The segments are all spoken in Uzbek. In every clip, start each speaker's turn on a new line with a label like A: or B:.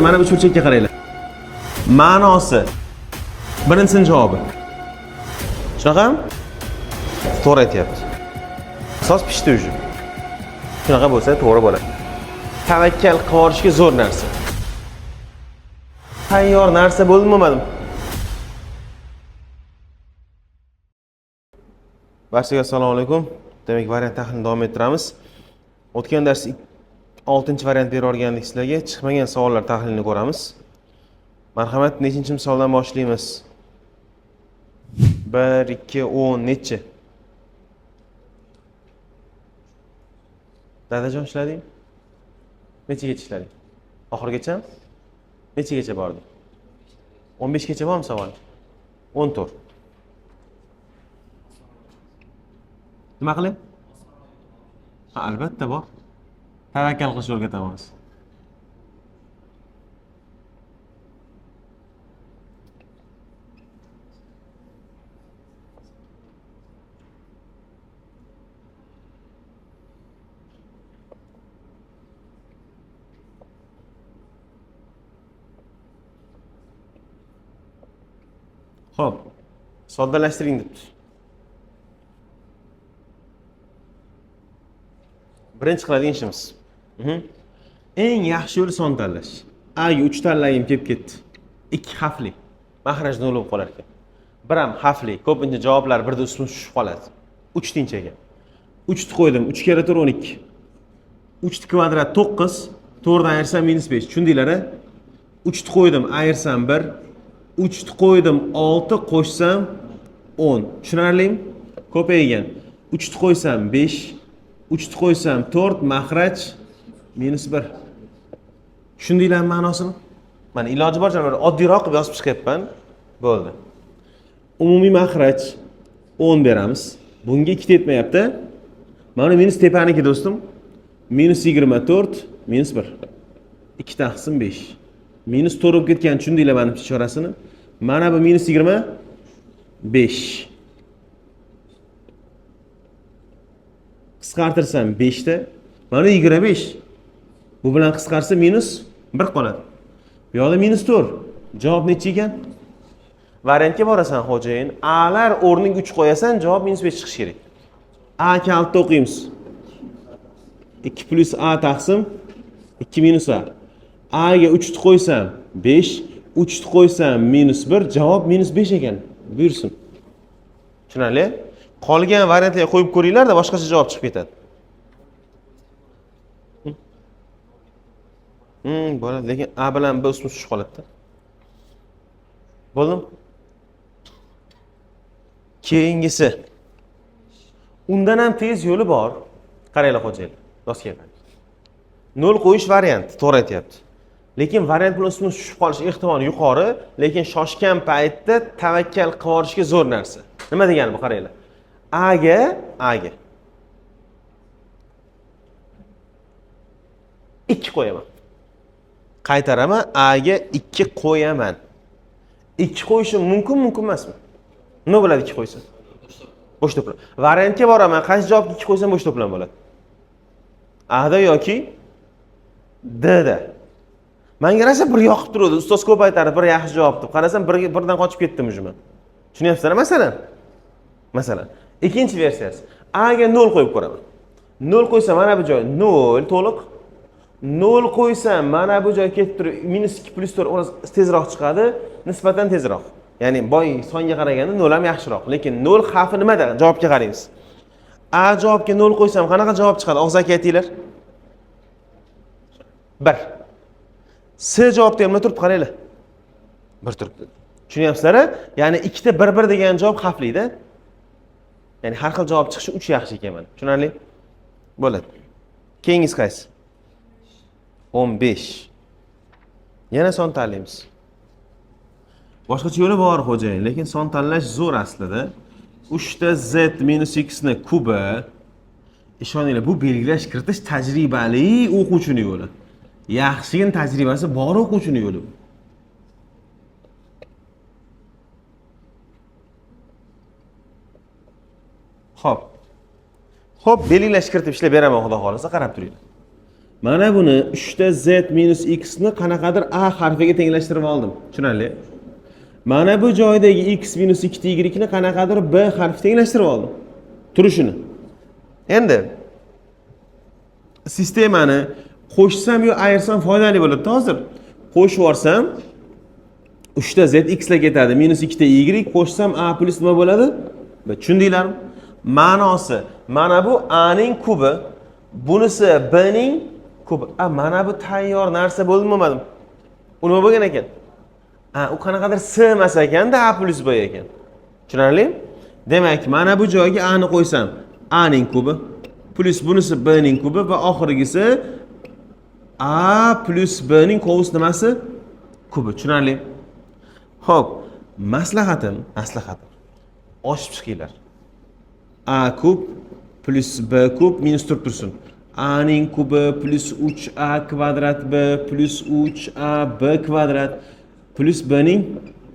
A: Mana bu cho'chakka qaranglar. Ma'nosi birinchisining javobi. Shunaqami? To'g'ri aytyapti. Asos pishdi уже. Shunaqa bo'lsa to'g'ri bo'ladi. Tavakkal qilib olishga zo'r narsa. Tayyor narsa bo'lmadim. Barchaga assalomu alaykum. Demak, variant tahlilini davom ettiramiz. O'tgan dars 6-variant berib o'rgandik sizlarga. Chiqmagan savollar tahlilini ko'ramiz. Marhamat, nechinchi misoldan boshlaymiz? 1, 2, 10 nechi? Dadajon ishlading? Nechigacha ishlading? Oxirigacha? Nechigacha bording? 15 gacha bormi savol? 14. Nima qiling? Ha, albatta bor. Tavakkal qilishni o'rgatamiz. Xo'p, soddalashtiring debdi. Birinchi qiladigan ishimiz. Eng yaxshi yo'l son tanlash. A ga 3 tanlagim kelib ketdi. 2 xavfli. Mahraj nol bo'lib qolar ekan. Bir ham xavfli. Ko'pincha javoblar birda ustma tushib qoladi. 3 tinchaga. 3 ni qo'ydim. 3 kere 4 12. 3 ni kvadrat 9, 4 dan ayirsam -5. Tushundinglar-a? 3 ni qo'ydim, ayirsam 1. 3 ni qo'ydim, 6 qo'shsam 10. Tushunarlimi? Ko'paygan. 3 ni qo'ysam 5. 3 ni qo'ysam 4, mahraj -1. Tushundinglarmi ma'nosini? Mana iloji boricha oddiyroq qilib yozib chiqyapman. Bo'ldi. Umumiy mahraj 10 beramiz. Bunga 2 tetmayapti. Mana minus tepaniki do'stim. -24, -1. 2 taqsim 5. -4 bo'lib ketgan, tushundinglar mana chorasini? Mana bu -25. Qisqartirsam 5 ta. Mana 25. Bu bilan qisqarsa -1 qoladi. Bu yoqda -4. Javob necha ekan? Variantga borasan, xo'jayin. A'lar o'rniga 3 qo'yasan, javob -5 chiqishi kerak. A kaltda o'qiymiz. 2 plus A taqsim 2 minus A. A ga 3 ni qo'ysam 5, 3 ni qo'ysam -1, javob -5 ekan. Buyursin. Tushunarli? Qolgan variantlarga qo'yib ko'ringlar-da, boshqacha javob chiqib ketadi. Bo'ladi, lekin A bilan B ustma tushib qoladi-da. Bo'ldimi? Keyingisi. Undan ham tez yo'li bor. Qaranglar xo'jaylar, doskaga qarang. 0 qo'yish variant, to'g'ri aytyapti. Lekin variant bilan ustma tushib qolish ehtimoli yuqori, lekin shoshgan paytda tavakkal qilib olishga zo'r narsa. Nima degani bu, qaranglar. A ga 2 qo'yaman. Qaytaraman, A ga 2 qo'yaman. 2 qo'yishim mumkin emasmi? Nima bo'ladi 2 qo'ysa? Bo'sh to'plam. Variantga boraman, qaysi javobga 2 qo'ysam bo'sh to'plam bo'ladi? A da yoki D da. Menga rosa bir yoqib turadi. Ustoz ko'p aytadi, bir yaxshi javob deb. Qarasam birdan qochib ketdim o'zim. Tushunyapsizlar, masalan. Ikkinchi versiyasi. A ga 0 qo'yib ko'raman. 0 qo'ysam mana bu joy 0 to'liq. 0 qo'ysam mana bu joy ketib turib -2 + 4 o'ras tezroq chiqadi, nisbatan tezroq. Ya'ni boy songa qaraganda 0 ham yaxshiroq, lekin 0 xavfi nimada? Javobga qaraymiz. A javobga 0 qo'ysam qanaqa javob chiqadi? Og'zaki aytinglar. 1. S javobda ham turib qaranglar. 1 turibdi. Tushunyapsizlar-a? Ya'ni ikkita 1-1 degan javob xavfli-da. Ya'ni har xil javob chiqishi 3 yaxshi ekan mana. Tushunarli? Bo'ladi. Keyingisi qaysi? 15. Yana son tanlaymiz. Boshqacha yo'li bor xo'jayin, lekin son tanlash zo'r aslida. 3 ta z - x ni kubi. Ishoninglar, bu belgilash kiritish tajribali o'quvchining yo'li. Yaxshigina tajribasi bor o'quvchining yo'li. Xo'p, belgilash kiritib ishlab beraman, xudo xolasa, qarab turinglar. Mana buni 3 ta z minus x ni qanaqadir a harfiga tenglashtirib oldim. Tushunarli? Mana bu joydagi x minus 2 y ni qanaqadir b harfi tenglashtirib oldim. Turishini. Endi sistemani qo'shsam yo ayirsam foydali bo'ladi. Hozir qo'shib yuborsam 3 ta z x la ketadi, minus 2 ta y qo'shsam a plus nima bo'ladi? Tushundinglarmi? Ma'nosi mana bu a ning kubi, bunisi b ning kubi. Mana bu tayyor narsa bo'lmadim. U nima bo'lgan ekan? U qanaqadir s emas ekanda, a plus b ekan. Tushunarli? Demak, mana bu joyga a ni qo'ysam, a ning kubi plus bunisi b ning kubi va oxirgisi a plus b ning qovus nimasi? Kubi. Tushunarli? Xo'p, maslahatim. Oshib chiqinglar. A kub plus b kub minus turib tursin. A ning kubi plus 3a kvadrat b plus 3a b kvadrat plus b ning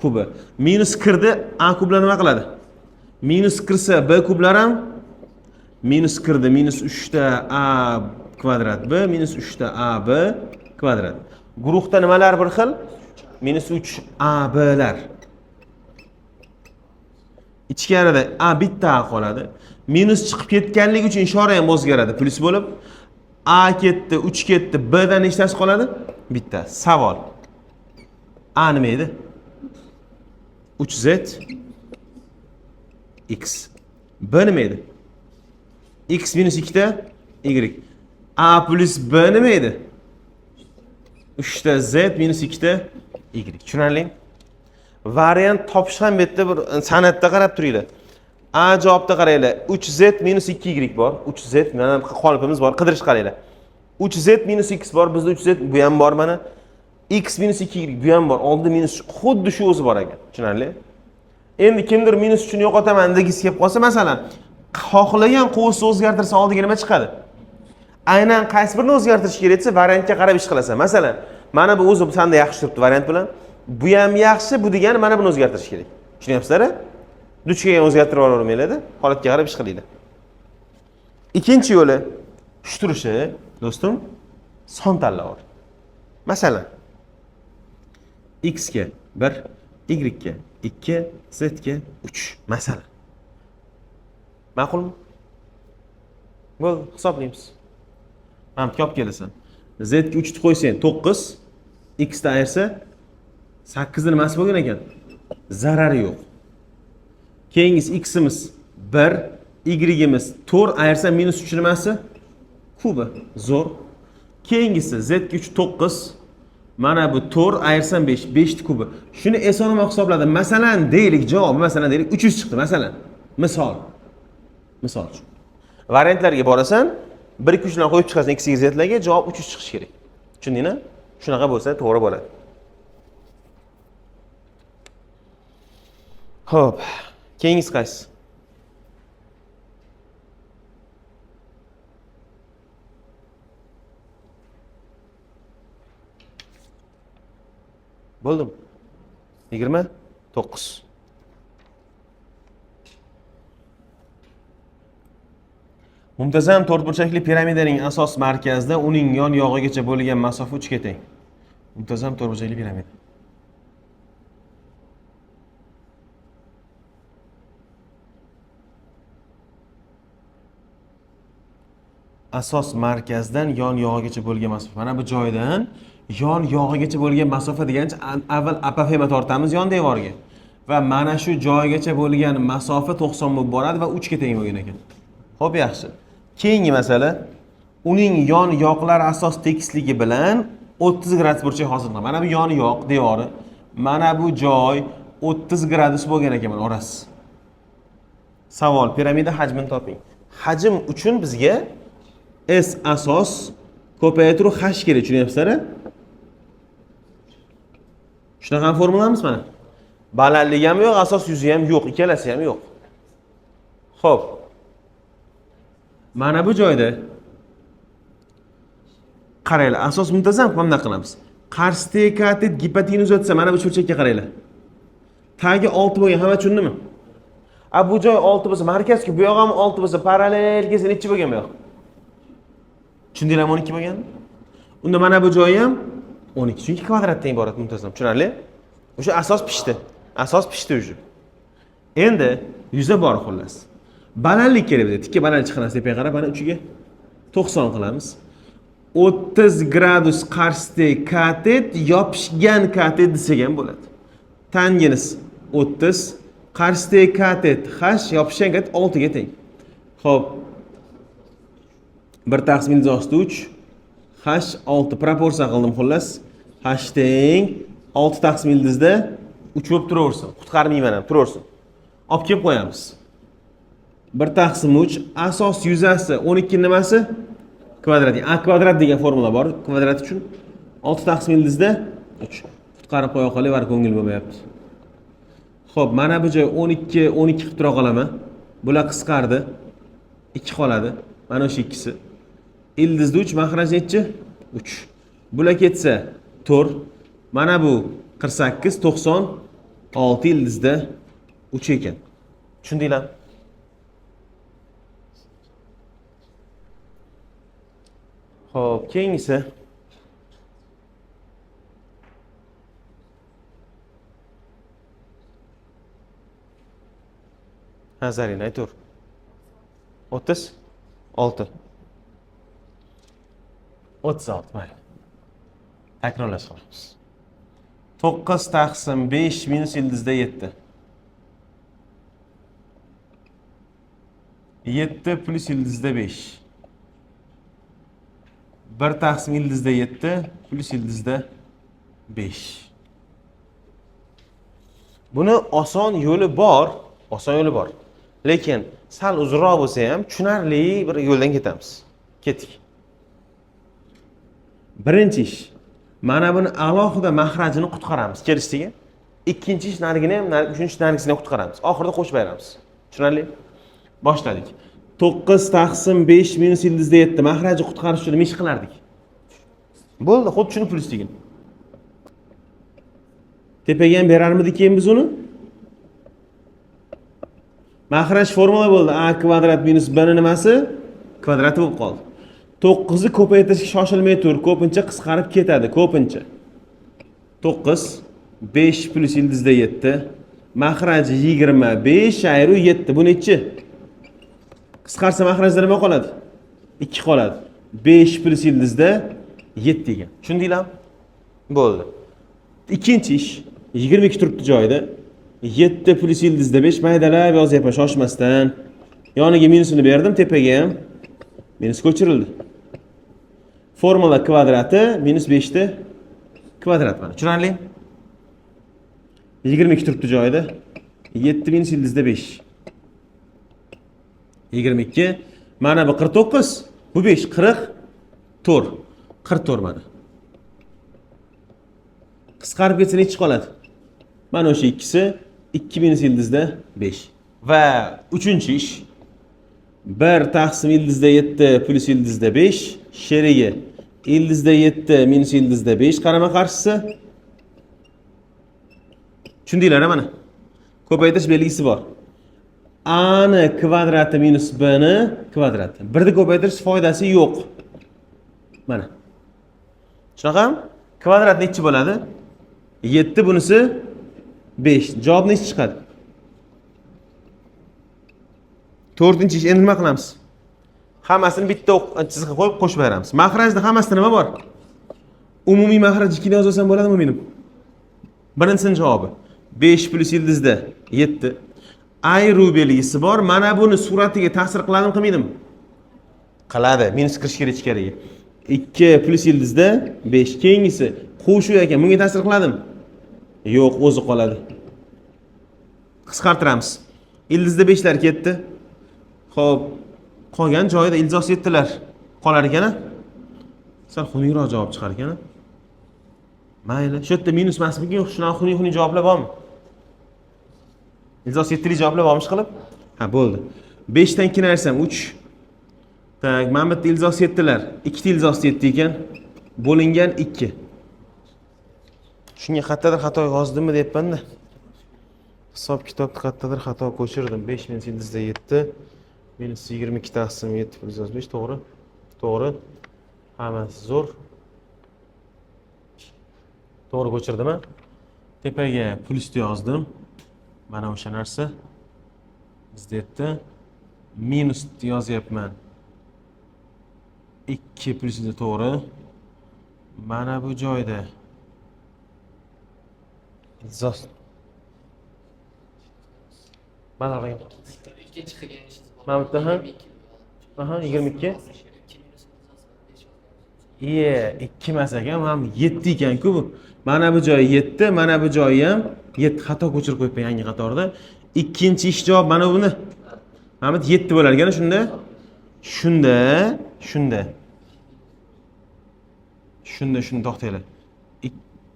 A: kubi. Minus kirdi, a kublar nima qiladi? Minus kirsa b kublar ham minus kirdi, minus 3ta a kvadrat b minus 3ta a b kvadrat. Guruhda nimalar bir xil? Minus 3a b'lar. Ichkarida a bitta qoladi. Minus chiqib ketganligi uchun ishora ham o'zgaradi. Plus bo'lib a ketdi, 3 ketdi, b dan nechtasi qoladi? Bitta. Savol. A nima edi? 3z x. B nima edi? X minus 2 ta y. A plus b nima edi? 3 ta z minus 2 ta y. Tushunarli? Variant topish ham bu yerda bir san'atda qarab turinglar. A javobda qaranglar. 3z minus 2y bor. 3z mana qolipimiz bor. Qidirish qaranglar. 3z minus x bor. Bizda 3z bu ham bor mana. X minus 2y bu ham bor. Oldi minus xuddi shu o'zi bor ekan. Tushunarli? Endi kimdir minus 3 ni yo'qotaman degisi kelib qolsa, masalan, xohlagan quvusni o'zgartirsa oldiga nima chiqadi? Aynan qaysi birini o'zgartirish kerak desa, variantga qarab ish qilasan. Masalan, mana bu o'zi sanda yaxshi turibdi variant bilan. Bu ham yaxshi, bu degani mana buni o'zgartirish kerak. Tushunyapsizlar? Duch kelgan o'zgartirib olavermaylar-da. Holatga qarab ish qilinglar. Ikkinchi yo'li shu turishi, do'stim, son tanlab. Masalan, x ga 1, y ga 2, z ga 3. Masalan. Ma'qulmi? Bo'ldi, hisoblaymiz. Mana bu olib kelasan. Z ga 3 ni qo'ysang 9, x da ayirsa 8 ni nimasi bo'lgan ekan? Zarari yo'q. Keyingisi x'imiz 1, y'imiz 4 ayirsa minus 3 nimasi? Kubi. Zo'r. Keyingisi z ga 3 9, mana bu 4 ayirsam 5, 5 ni kubi. Shuni esonomoq hisobladim. Masalan, deylik, javob masalan deylik 300 chiqdi, masalan. Misol. Variantlarga borasan, 1 2 3 bilan qo'yib chiqasan x z larga, javob 300 chiqishi kerak. Tushundingmi? Shunaqa bo'lsa to'g'ri bo'ladi. Xo'p, keyingisi qaysi? Bo'ldim. 29. Muntazam to'rtburchakli piramidaning asos markazida uning yon yog'igacha bo'lgan masofa 3 ga teng. Muntazam to'rtburchakli piramida. Asos markazdan yon yog'igacha bo'lgan masofa. Mana bu joydan yon yog'igacha bo'lgan masofa degancha avval apofema tortamiz yon devoriga. Va mana shu joygacha bo'lgan masofa 90 bo'lib boradi va 3 ga teng bo'lgan ekan. Xo'p, yaxshi. Keyingi masala, uning yon yoqlar asos tekisligi bilan 30 gradus burchak hosil qiladi. Mana bu yon yoq devori, mana bu joy 30 gradus bo'lgan ekan mana orasi. Savol, piramida hajmini toping. Hajm uchun bizga S asos ko'paytiruv h kerak, tushunyapsizlar-a? Shunaqa formulamiz mana. Balandligi ham yo'q, asos yuzi ham yo'q, ikkalasi ham yo'q. Xo'p. Mana bu joyda qaranglar, asos muntazam qanday qilamiz? Qarshi tekatit gipotenuz o'tsa mana bu burchakka qaranglar. Tagi 6 bo'lgan, hamma tushundimi? Bu joy 6 bo'lsa, markazga bu yoq ham 6 bo'lsa, parallel kelsa nechi bo'lgan bu yoq? Tushundinglarmi, 12 bo'lgan? Unda mana bu joyi ham 12. Chunki kvadratdan iborat muntazam. Tushunarli? O'sha asos pishdi. Asos pishdi уже. Endi yuza bor xullas. Balandlik kerak bizga. Tikka balandlik chiqaramiz tepaga qarab, mana uchiga 90 qilamiz. 30 gradus qarshisidagi katet yopishgan katet desak ham bo'ladi. Tangens 30, qarshisidagi katet h yopishgan katet 6 ga teng. Xo'p. 1 taqsim ildiz osti 3 h 6 proporsiya qildim xullas. H teng 6 taqsim ildizda 3 bo'lib turaversin. Qutqarmayman ham, turaversin. Olib kelib qo'yamiz. 1 taqsim 3 asos yuzasi 12 nimasi? Kvadrat. A kvadrat degan formula bor. Kvadrat uchun 6 taqsim ildizda 3. Qutqarib qo'ya qolay, var ko'ngil bo'lmayapti. Xo'p, mana bu joy 12 qilib tura qolaman. Bular qisqardi. 2 qoladi. Mana o'sha ikkisi. Ildizda 3, mahraj nechi? 3. Bular ketsa 4. Mana bu 48, 96 ildizda 3 ekan. Tushundinglarmi? Xo'p, keyingisi Nazarini aytur. 36. 36, mayli. Takrorlash qilamiz. 9 taqsim 5 minus ildizda 7. 7 plus ildizda 5. 1 taqsim ildizda 7 plus ildizda 5. Buni oson yo'li bor, Lekin sal uzunroq bo'lsa ham tushunarli bir yo'ldan ketamiz. Ketdik. Birinchi ish, mana buni alohida mahrajini qutqaramiz kelishdiga. Ikkinchi ish narigini ham, uchinchi narigisini qutqaramiz. Oxirida qo'shib beramiz. Tushunarli? Boshladik. 9 taqsim 5 minus ildizda 7 mahrajni qutqarish uchun nima ish qilardik? Bo'ldi, xuddi shuni plus degin. Tepaga ham berarmidik keyin biz uni? Mahraj formula bo'ldi. A kvadrat minus b ni nimasi? Kvadrati bo'lib qoldi. 9 ni ko'paytirishga shoshilmay tur, ko'pincha qisqarib ketadi, ko'pincha. 9 5 plus ildizda 7 mahraji 25 ayru 7. Bu nechi? Qisqarsa mahrajda nima qoladi? 2 qoladi. 5 plus ildizda 7 ekan. Tushundinglarmi? Bo'ldi. Ikkinchi ish 22 turibdi joyida. 7 plus ildizda 5 maydalab yozyapman shoshmasdan. Yoniga minusini berdim, tepaga ham minus ko'chirildi. Formula kvadrati minus 5 ta kvadrat mana. Tushunarli? 22 turibdi joyida. 7 minus ildizda 5. 22. Mana bu 49. Bu 5 44. 44 mana. Qisqarib ketsa nechi qoladi? Mana o'sha ikkisi 2 minus ildizda 5. Va uchinchi ish 1 taqsim ildizda 7 plus ildizda 5 sherigi ildizda 7 minus ildizda 5 qarama qarshisi. Tushundinglar mana. Ko'paytirish belgisi bor. A ni kvadrati minus b ni kvadrati. Birni ko'paytirish foydasi yo'q. Mana. Shunaqami? Kvadrat nechi bo'ladi? 7 bunisi 5. Javob nechi chiqadi? 4-chi ish endi nima qilamiz? Hammasini bitta chizga qo'yib qo'shib beramiz. Mahrajda hammasida nima bor? Umumiy mahraj 2 ni yozsam bo'ladimi menim? Birinchisining javobi 5 plus ildizda 7. Ayru belgisi bor. Mana buni suratiga ta'sir qiladimi, qilmaydimi? Qiladi. Minus kirish kerak ichkariga. 2 plus ildizda 5. Keyingisi qo'shuv ekan. Bunga ta'sir qiladimi? Yo'q, o'zi qoladi. Qisqartiramiz. Ildizda 5 lar ketdi. Xo'p, qolgan joyida ildiz 7 lar qolar ekan. Sal xunukroq javob chiqar ekan. Mayli. Shu yerda minus emasmi? Yo'q, shunaqa xunuk javoblar bormi? Ildiz 7 lik javoblar bormish qilib? Ha, bo'ldi. 5 dan 2 ni ayrsam 3. Tak, mana bu yerda ildiz 7 lar. 2 ta ildiz 7 ekan. Bo'lingan 2. Shunga qayerdadir xato yozdimmi deyapman-da. Hisob kitobda qayerdadir xato ko'chirdim. 5 minus ildizda 7 minus 22 taqsim 7 plus 5 to'g'ri. To'g'ri. Hammasi zo'r. To'g'ri ko'chirdimmi? Tepaga plyusni yozdim. Mana o'sha narsa bizda yerda minusni yozyapman. 2 plyusda to'g'ri. Mana bu joyda ildiz. Mana qarang.
B: Ikkinchi qilgan ishingiz bor.
A: Mana bu yerda ham. Aha, 22. Iye, 2 emas ekan, mana 7 ekan-ku bu. Mana bu joyi 7, mana bu joyi ham 7 xato ko'chirib qo'yibman yangi qatorda. Ikkinchi ish javob mana buni. Mana bu 7 bo'lar ekan shunda. Shunda to'xtanglar.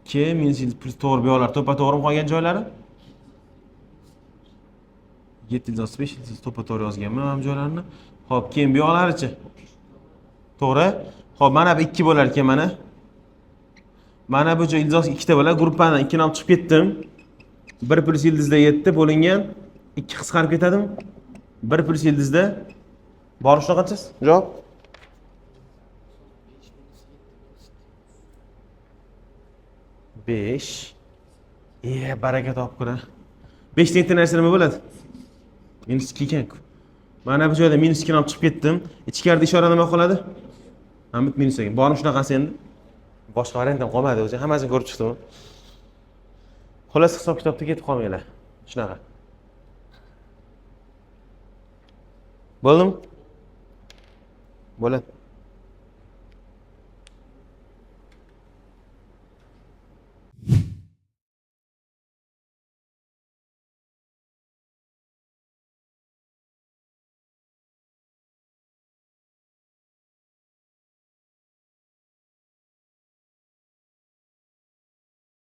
A: 2 minus plus to'g'ri bu yoqlar to'ppa-to'g'ri qolgan joylari. 735 to'ppa-to'g'ri yozganman mana bu joylarni. Xo'p, keyin bu yoqlarichi. To'g'ri. Xo'p, mana bu 2 bo'lar ekan mana. Mana bu joy ildiz 2 ta bo'ladi. Gruppadan 2 ni olib chiqib ketdim. 1 plus ildizda 7 bo'lingan 2 qisqarib ketadimi? 1 plus ildizda bor shunaqachasiz? Javob. Besh. Baraka topib ko'ra. 5 ta narsa nima bo'ladi? Minus 2 ekan-ku. Mana bu joyda minus 2 ni olib chiqib ketdim. Ichkarida ishora nima qoladi? Hamit minus ekan. Bormi shunaqasi endi? Boshqa variant ham qolmadi o'zi. Hammasini ko'rib chiqdim. Xullas hisob kitobda ketib qolmanglar. Shunaqa. Bo'ldimi? Bo'ladi.